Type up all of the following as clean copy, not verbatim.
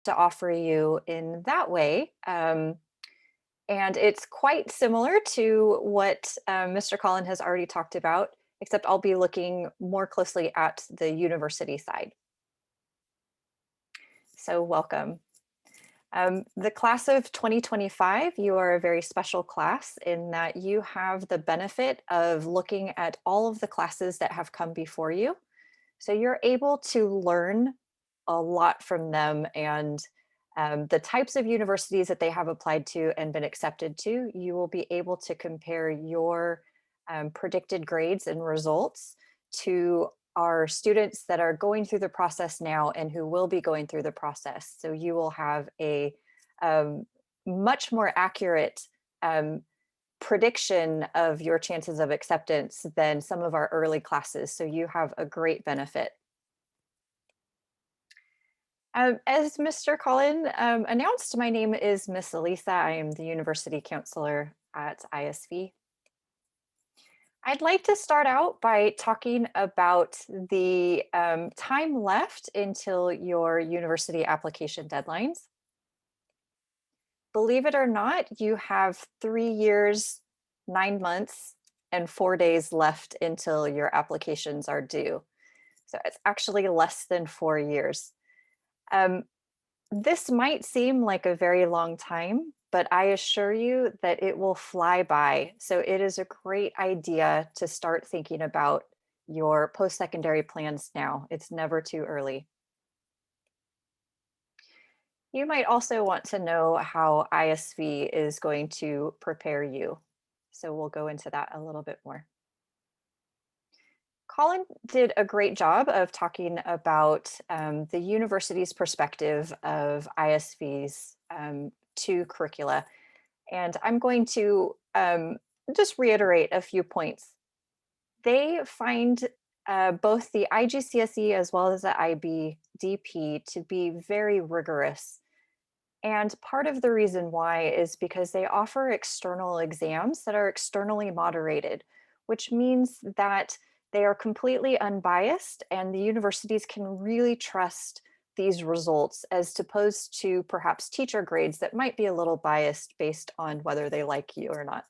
to offer you in that way. And it's quite similar to what Mr. Collin has already talked about, except I'll be looking more closely at the university side. So welcome. The class of 2025, you are a very special class in that you have the benefit of looking at all of the classes that have come before you. So you're able to learn a lot from them and the types of universities that they have applied to and been accepted to. You will be able to compare your predicted grades and results to our students that are going through the process now and who will be going through the process. So you will have a much more accurate prediction of your chances of acceptance than some of our early classes. So you have a great benefit. As Mr. Collin announced, my name is Miss Elisa. I am the university counselor at ISV. I'd like to start out by talking about the time left until your university application deadlines. Believe it or not, you have 3 years, 9 months, and 4 days left until your applications are due. So it's actually less than 4 years. This might seem like a very long time, but I assure you that it will fly by. So it is a great idea to start thinking about your post-secondary plans now. It's never too early. You might also want to know how ISV is going to prepare you. So we'll go into that a little bit more. Colin did a great job of talking about the university's perspective of ISV's two curricula. And I'm going to just reiterate a few points. They find both the IGCSE as well as the IBDP to be very rigorous. And part of the reason why is because they offer external exams that are externally moderated, which means that they are completely unbiased and the universities can really trust these results as opposed to perhaps teacher grades that might be a little biased based on whether they like you or not.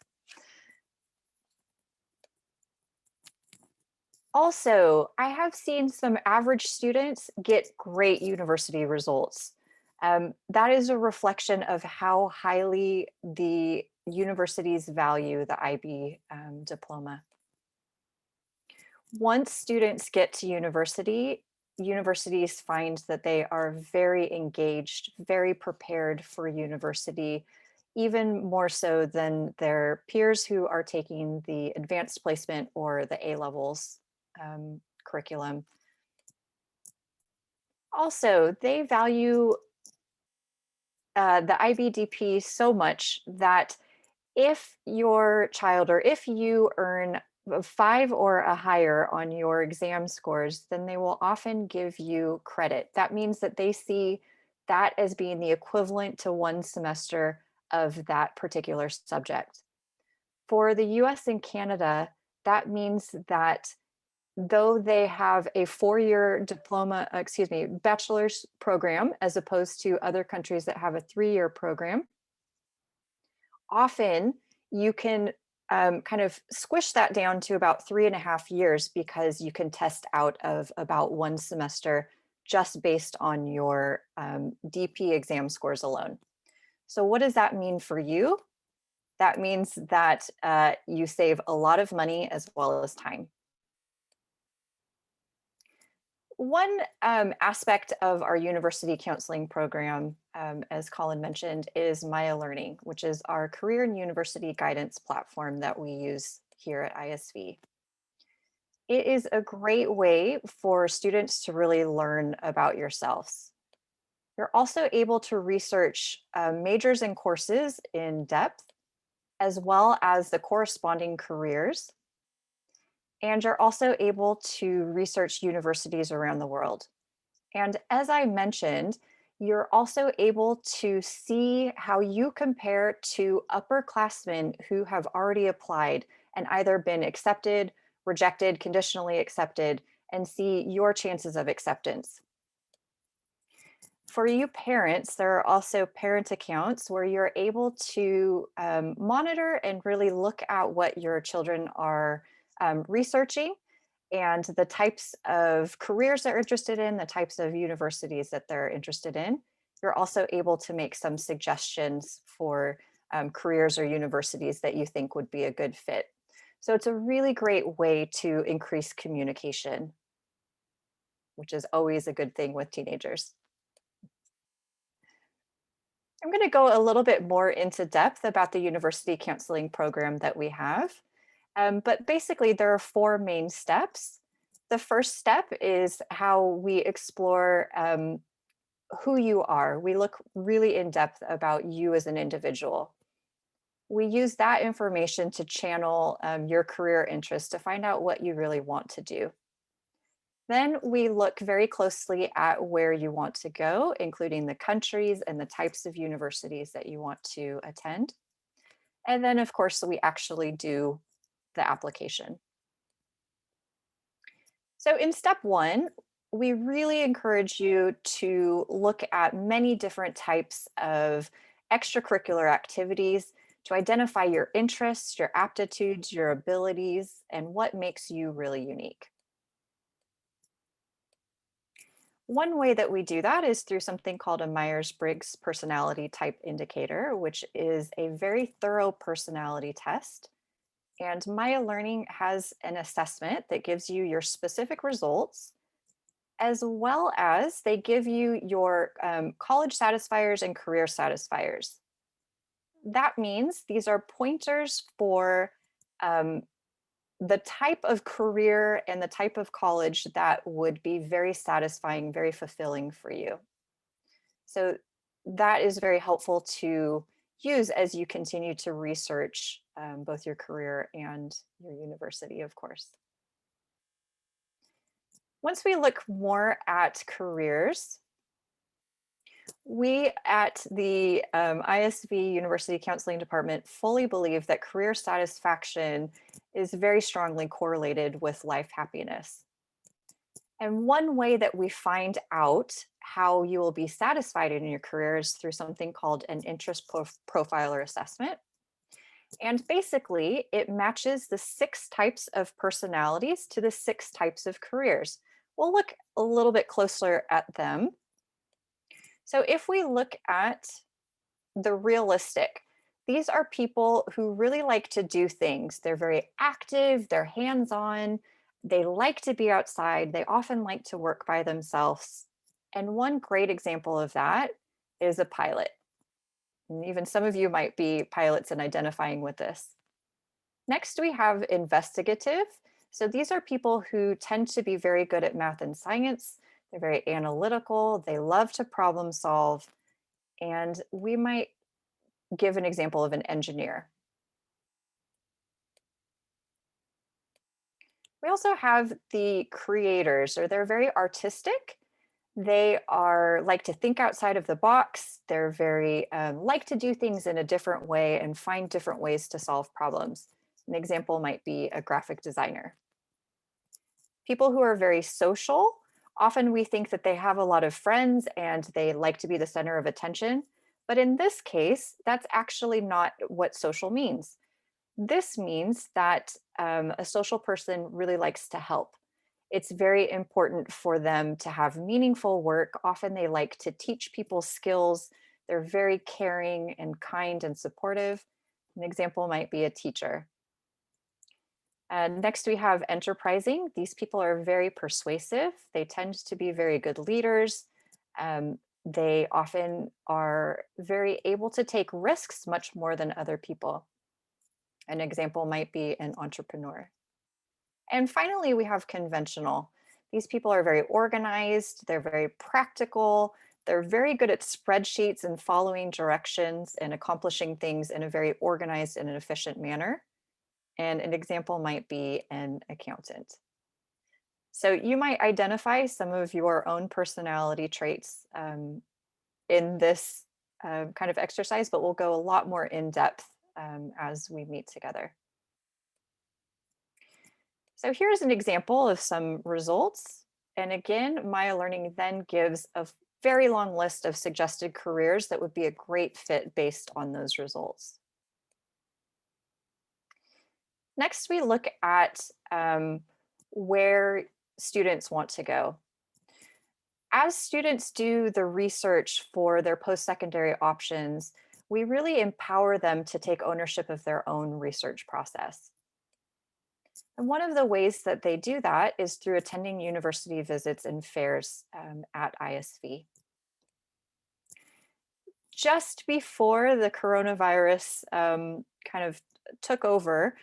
Also, I have seen some average students get great university results. That is a reflection of how highly the universities value the IB diploma. Once students get to university, universities find that they are very engaged, very prepared for university, even more so than their peers who are taking the advanced placement or the A-levels curriculum. Also, they value the IBDP so much that if your child or if you earn a 5 or a higher on your exam scores, then they will often give you credit. That means that they see that as being the equivalent to 1 semester of that particular subject. For the US and Canada, that means that though they have a 4-year diploma, bachelor's program, as opposed to other countries that have a 3-year program, often you can kind of squish that down to about 3.5 years because you can test out of about 1 semester just based on your DP exam scores alone. So what does that mean for you? That means that you save a lot of money as well as time. One aspect of our university counseling program, as Colin mentioned, is MaiaLearning, which is our career and university guidance platform that we use here at ISV. It is a great way for students to really learn about yourselves. You're also able to research majors and courses in depth, as well as the corresponding careers. And you're also able to research universities around the world. And as I mentioned, you're also able to see how you compare to upperclassmen who have already applied and either been accepted, rejected, conditionally accepted, and see your chances of acceptance. For you parents, there are also parent accounts where you're able to monitor and really look at what your children are researching and the types of careers they're interested in, the types of universities that they're interested in. You're also able to make some suggestions for careers or universities that you think would be a good fit. So it's a really great way to increase communication, which is always a good thing with teenagers. I'm going to go a little bit more into depth about the university counseling program that we have. But basically, there are four main steps. The first step is how we explore who you are. We look really in depth about you as an individual. We use that information to channel your career interests to find out what you really want to do. Then we look very closely at where you want to go, including the countries and the types of universities that you want to attend. And then, of course, we actually do the application. So in step one, we really encourage you to look at many different types of extracurricular activities to identify your interests, your aptitudes, your abilities, and what makes you really unique. One way that we do that is through something called a Myers-Briggs personality type indicator, which is a very thorough personality test. And MaiaLearning has an assessment that gives you your specific results, as well as they give you your college satisfiers and career satisfiers. That means these are pointers for um, the type of career and the type of college that would be very satisfying, very fulfilling for you. So that is very helpful to use as you continue to research both your career and your university, of course. Once we look more at careers, we at the ISV University Counseling Department fully believe that career satisfaction is very strongly correlated with life happiness. And one way that we find out how you will be satisfied in your career is through something called an interest profiler assessment. And basically, it matches the 6 types of personalities to the 6 types of careers. We'll look a little bit closer at them. So if we look at the realistic, these are people who really like to do things. They're very active, they're hands-on, they like to be outside, they often like to work by themselves. And one great example of that is a pilot. And even some of you might be pilots and identifying with this. Next, we have investigative. So these are people who tend to be very good at math and science. They're very analytical. They love to problem solve. And we might give an example of an engineer. We also have the creators, or they're very artistic. They are like to think outside of the box. They're very like to do things in a different way and find different ways to solve problems. An example might be a graphic designer. People who are very social, often we think that they have a lot of friends and they like to be the center of attention. But in this case, that's actually not what social means. This means that a social person really likes to help. It's very important for them to have meaningful work. Often they like to teach people skills. They're very caring and kind and supportive. An example might be a teacher. Next, we have enterprising. These people are very persuasive. They tend to be very good leaders. They often are very able to take risks much more than other people. An example might be an entrepreneur. And finally, we have conventional. These people are very organized, they're very practical, they're very good at spreadsheets and following directions and accomplishing things in a very organized and an efficient manner. And an example might be an accountant. So you might identify some of your own personality traits in this kind of exercise, but we'll go a lot more in depth as we meet together. So here's an example of some results. And again, MaiaLearning then gives a very long list of suggested careers that would be a great fit based on those results. Next, we look at where students want to go. As students do the research for their post-secondary options, we really empower them to take ownership of their own research process. And one of the ways that they do that is through attending university visits and fairs at ISV. Just before the coronavirus kind of took over,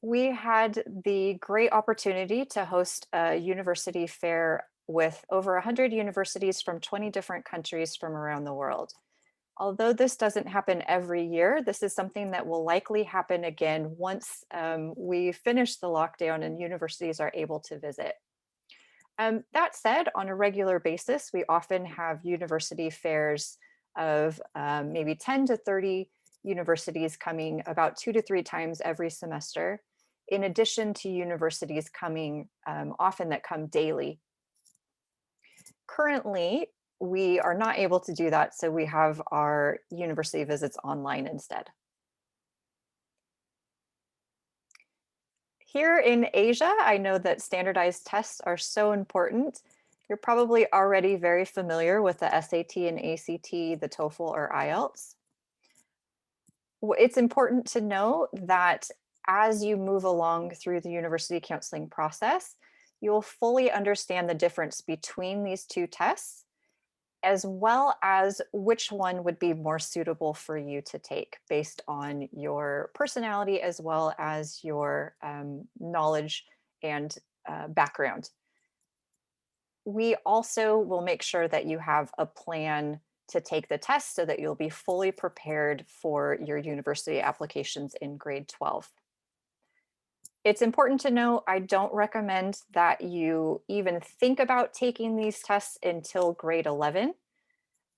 we had the great opportunity to host a university fair with over 100 universities from 20 different countries from around the world. Although this doesn't happen every year, this is something that will likely happen again once we finish the lockdown and universities are able to visit. That said, on a regular basis, we often have university fairs of maybe 10 to 30 universities coming about 2 to 3 times every semester, in addition to universities coming often that come daily. Currently, we are not able to do that, so we have our university visits online instead. Here in Asia, I know that standardized tests are so important. You're probably already very familiar with the SAT and ACT, the TOEFL or IELTS. It's important to know that as you move along through the university counseling process, you'll fully understand the difference between these two tests, as well as which one would be more suitable for you to take based on your personality as well as your knowledge and background. We also will make sure that you have a plan to take the test so that you'll be fully prepared for your university applications in grade 12. It's important to know I don't recommend that you even think about taking these tests until grade 11.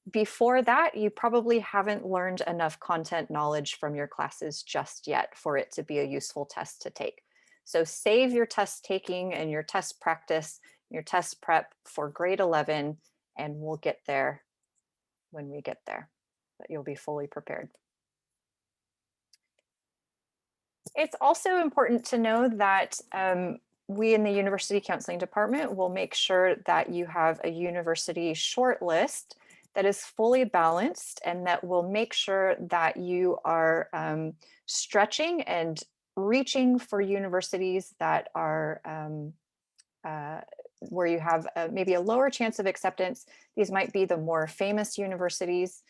Before that, you probably haven't learned enough content knowledge from your classes just yet for it to be a useful test to take. So save your test taking and your test practice, your test prep for grade 11, and we'll get there when we get there, but you'll be fully prepared. It's also important to know that we in the University Counseling Department will make sure that you have a university shortlist that is fully balanced and that will make sure that you are stretching and reaching for universities that are where you have maybe a lower chance of acceptance. These might be the more famous universities,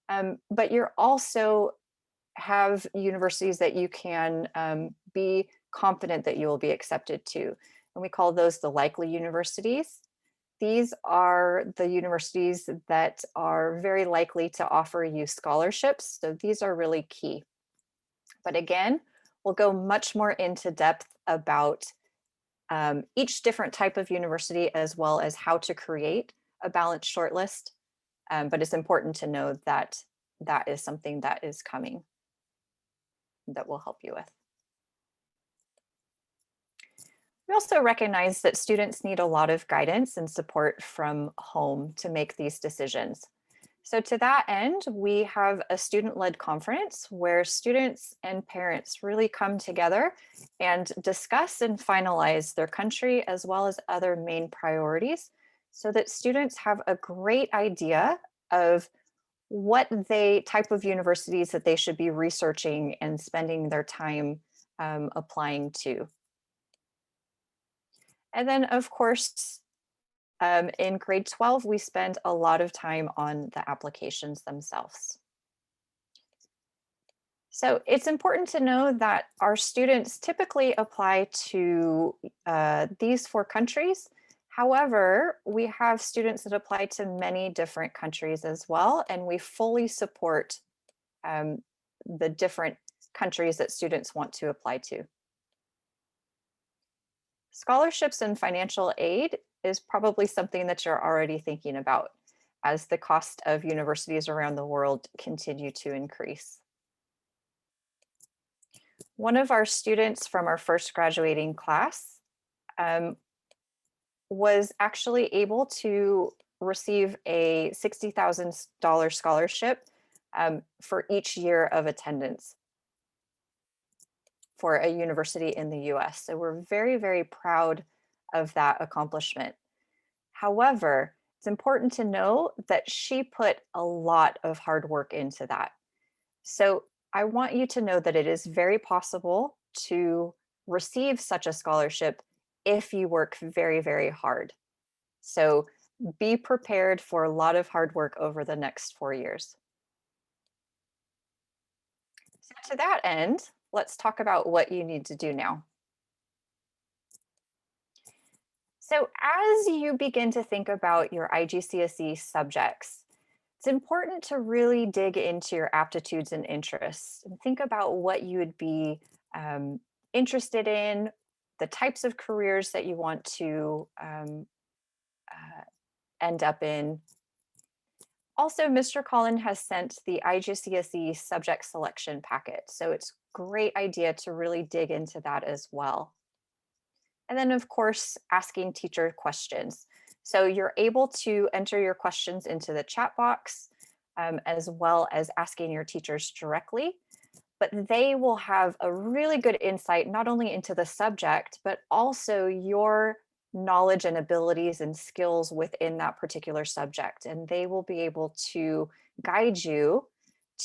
but you're also have universities that you can be confident that you will be accepted to. And we call those the likely universities. These are the universities that are very likely to offer you scholarships. So these are really key. But again, we'll go much more into depth about each different type of university as well as how to create a balanced shortlist. But it's important to know that that is something that is coming that will help you with. We also recognize that students need a lot of guidance and support from home to make these decisions. So to that end, we have a student-led conference where students and parents really come together and discuss and finalize their country as well as other main priorities so that students have a great idea of what type of universities that they should be researching and spending their time applying to. And then, of course, in grade 12, we spend a lot of time on the applications themselves. So it's important to know that our students typically apply to these 4 countries. However, we have students that apply to many different countries as well, and we fully support the different countries that students want to apply to. Scholarships and financial aid is probably something that you're already thinking about as the cost of universities around the world continue to increase. One of our students from our first graduating class was actually able to receive a $60,000 scholarship for each year of attendance for a university in the US. So we're very, very proud of that accomplishment. However, it's important to know that she put a lot of hard work into that. So I want you to know that it is very possible to receive such a scholarship if you work very, very hard. So be prepared for a lot of hard work over the next 4 years. So to that end, let's talk about what you need to do now. So as you begin to think about your IGCSE subjects, it's important to really dig into your aptitudes and interests and think about what you would be um, interested in, the types of careers that you want to uh, end up in. Also, Mr. Collin has sent the IGCSE subject selection packet, so it's a great idea to really dig into that as well. And then, of course, asking teacher questions. So you're able to enter your questions into the chat box as well as asking your teachers directly. But they will have a really good insight not only into the subject, but also your knowledge and abilities and skills within that particular subject. And they will be able to guide you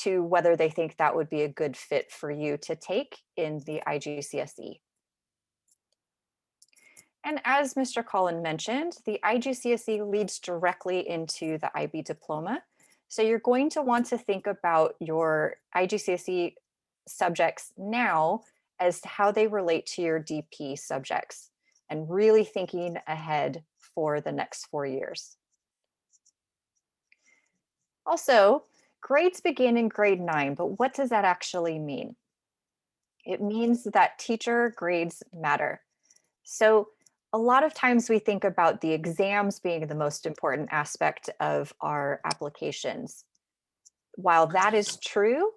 to whether they think that would be a good fit for you to take in the IGCSE. And as Mr. Collin mentioned, the IGCSE leads directly into the IB diploma. So you're going to want to think about your IGCSE subjects now as to how they relate to your DP subjects and really thinking ahead for the next 4 years. Also, grades begin in grade 9, but what does that actually mean? It means that teacher grades matter. So a lot of times we think about the exams being the most important aspect of our applications. While that is true,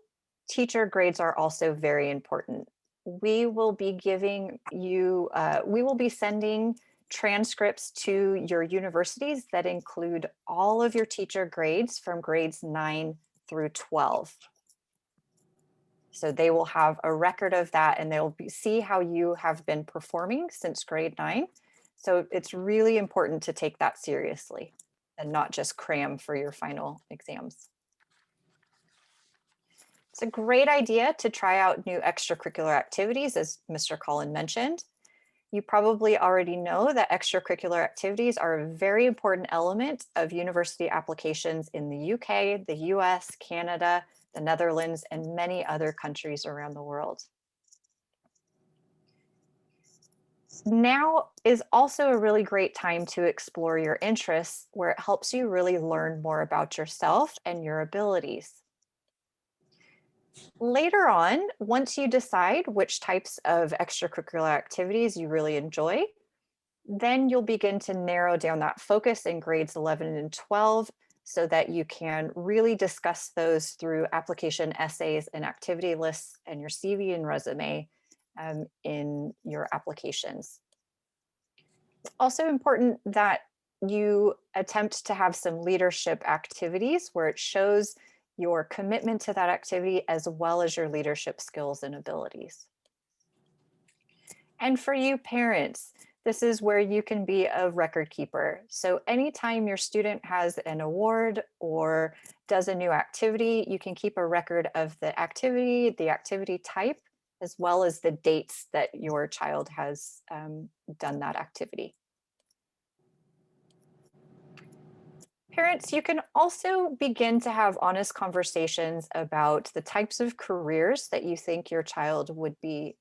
teacher grades are also very important. We will be giving you, we will be sending transcripts to your universities that include all of your teacher grades from grades 9 through 12. So they will have a record of that and they'll see how you have been performing since grade 9. So it's really important to take that seriously and not just cram for your final exams. It's a great idea to try out new extracurricular activities, as Mr. Collin mentioned. You probably already know that extracurricular activities are a very important element of university applications in the UK, the US, Canada, the Netherlands, and many other countries around the world. Now is also a really great time to explore your interests, where it helps you really learn more about yourself and your abilities. Later on, once you decide which types of extracurricular activities you really enjoy, then you'll begin to narrow down that focus in grades 11 and 12 so that you can really discuss those through application essays and activity lists and your CV and resume in your applications. It's also important that you attempt to have some leadership activities where it shows your commitment to that activity as well as your leadership skills and abilities. And for you parents, this is where you can be a record keeper. So anytime your student has an award or does a new activity, you can keep a record of the activity type, as well as the dates that your child has done that activity. Parents, you can also begin to have honest conversations about the types of careers that you think your child would be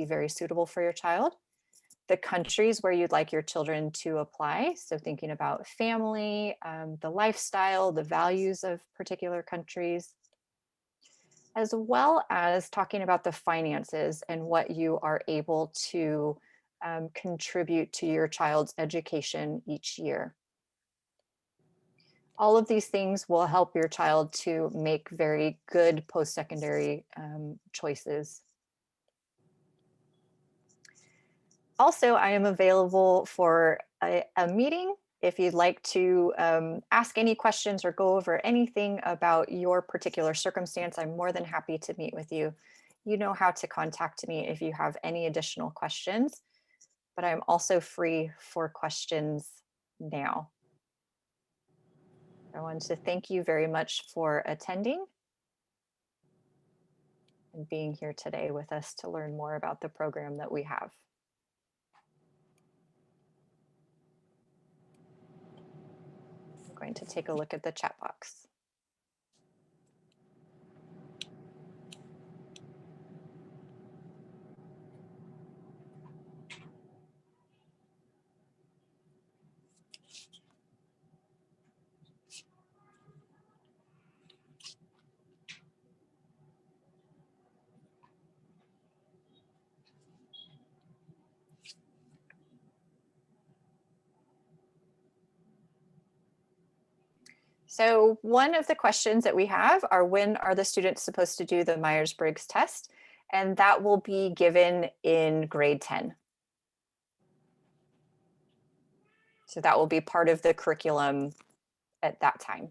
very suitable for your child, the countries where you'd like your children to apply. So thinking about family, the lifestyle, the values of particular countries, as well as talking about the finances and what you are able to contribute to your child's education each year. All of these things will help your child to make very good post-secondary choices. Also, I am available for a meeting If you'd like to ask any questions or go over anything about your particular circumstance, I'm more than happy to meet with you. You know how to contact me if you have any additional questions, but I'm also free for questions now. I want to thank you very much for attending and being here today with us to learn more about the program that we have. I'm going to take a look at the chat box. So one of the questions that we have are, when are the students supposed to do the Myers-Briggs test? And that will be given in grade 10. So that will be part of the curriculum at that time.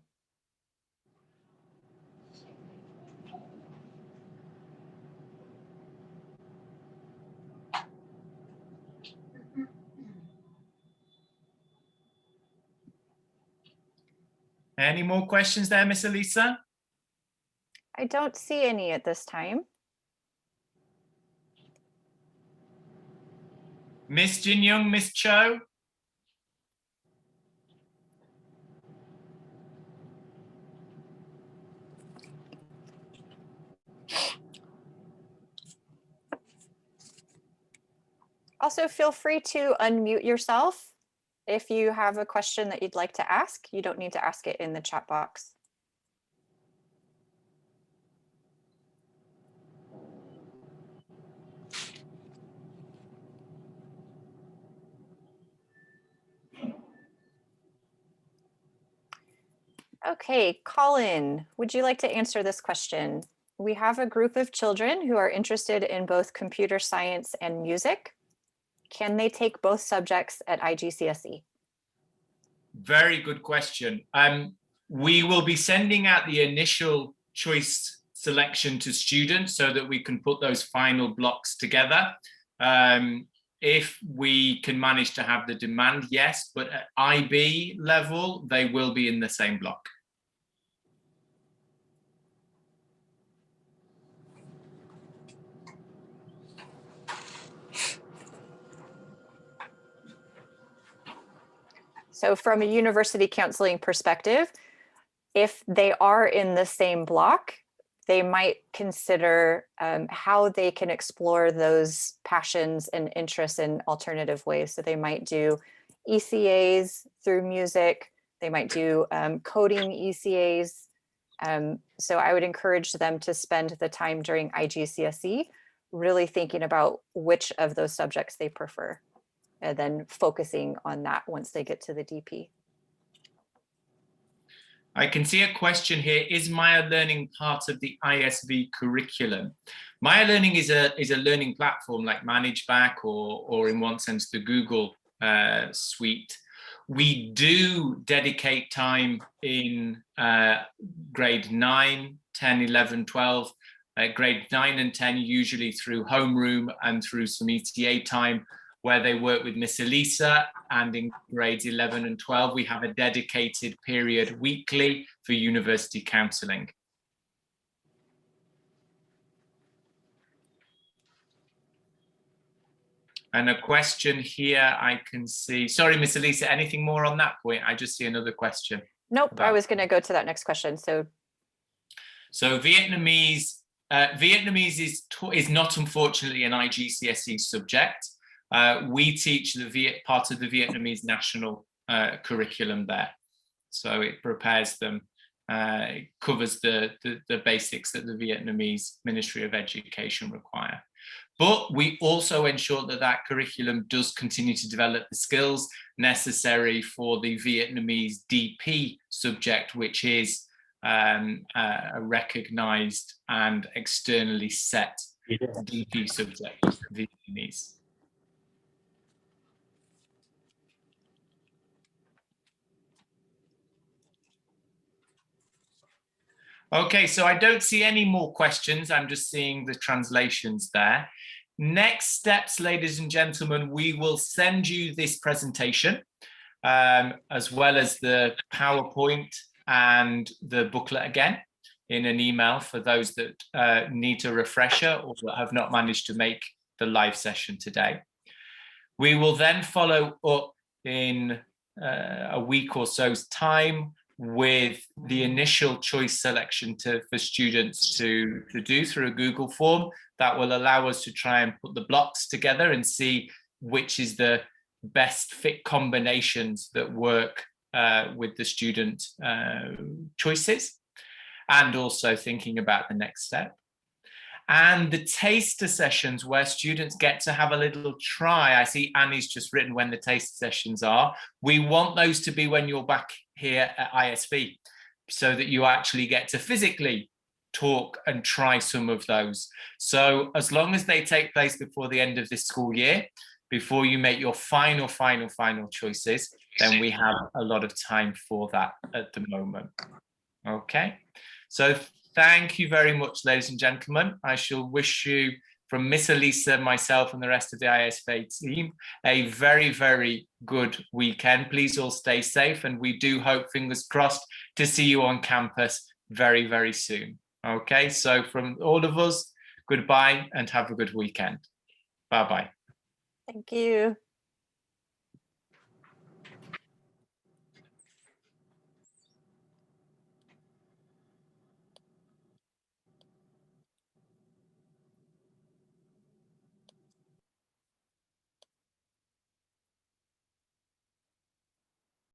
Any more questions there, Miss Elisa? I don't see any at this time. Miss Jin Young, Miss Cho? Also, feel free to unmute yourself if you have a question that you'd like to ask. You don't need to ask it in the chat box. Okay, Colin, would you like to answer this question? We have a group of children who are interested in both computer science and music. Can they take both subjects at IGCSE? Very good question. We will be sending out the initial choice selection to students so that we can put those final blocks together. If we can manage to have the demand, yes, but at IB level, they will be in the same block. So from a university counseling perspective, if they are in the same block, they might consider how they can explore those passions and interests in alternative ways. So they might do ECAs through music. They might do coding ECAs. So I would encourage them to spend the time during IGCSE really thinking about which of those subjects they prefer, and then focusing on that once they get to the DP. I can see a question here. Is MaiaLearning part of the ISV curriculum? MaiaLearning is a learning platform like ManageBack or in one sense the Google suite. We do dedicate time in grade 9, 10, 11, 12. Grade 9 and 10 usually through homeroom and through some ETA time, where they work with Miss Elisa, and in grades 11 and 12, we have a dedicated period weekly for university counselling. And a question here I can see. Sorry, Miss Elisa, anything more on that point? I just see another question. Nope, I was gonna go to that next question. So Vietnamese is not unfortunately an IGCSE subject. We teach the part of the Vietnamese national curriculum there. So it prepares them, it covers the basics that the Vietnamese Ministry of Education require. But we also ensure that that curriculum does continue to develop the skills necessary for the Vietnamese DP subject, which is a recognized and externally set DP subject, Vietnamese. Okay, so I don't see any more questions. I'm just seeing the translations there. Next steps, ladies and gentlemen, we will send you this presentation, as well as the PowerPoint and the booklet again in an email for those that need a refresher or that have not managed to make the live session today. We will then follow up in a week or so's time with the initial choice selection for students to do through a Google form that will allow us to try and put the blocks together and see which is the best fit combinations that work with the student choices, and also thinking about the next step. And the taster sessions where students get to have a little try. I see Annie's just written when the taster sessions are. We want those to be when you're back here at ISV, so that you actually get to physically talk and try some of those. So as long as they take place before the end of this school year, before you make your final choices, then we have a lot of time for that at the moment. Okay, so thank you very much, ladies and gentlemen. I shall wish you, from Miss Elisa, myself, and the rest of the ISV team, a very, very good weekend. Please all stay safe, and we do hope, fingers crossed, to see you on campus very, very soon. Okay, so from all of us, goodbye and have a good weekend. Bye-bye. Thank you.